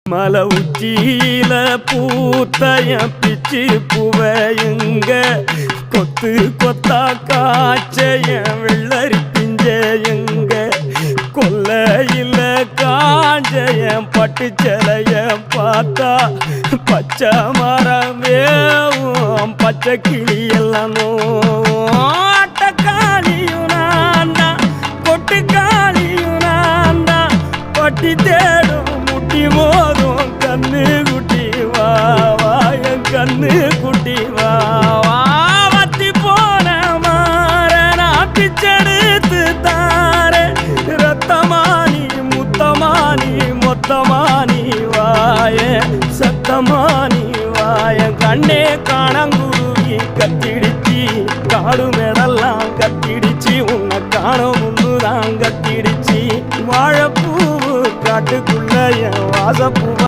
மலை உச்சியில பூத்தைய பிச்சு புவையுங்க கொத்து கொத்தா காய்ச்சைய வெள்ளரி பிஞ்சையுங்க கொல்லையில காஞ்சைய பட்டு சிலைய பார்த்தா பச்சை மரமேவும் பச்சை கிளி எல்லாம் ஆட்டக்காளியும் நான் தான் கொட்டுக்காளியும் நான் தான் பட்டி தேடும் முட்டி மோதும் கண்ணு குட்டி வா வா என் கண்ணு குட்டி வா வா வத்தி போன மாற நான் பிச்செடுத்து தார ரத்தமானி முத்தமானி மொத்தமானி வாய சத்தமானி வாய கண்ணே காணங்குருவி கத்திடுச்சி காடு மேடெல்லாம் கத்திடுச்சி உன்னை காண முன்னுதான் கத்திடுச்சி வாழைப்பூ காட்டுக்குள்ள என் வாசப்பூ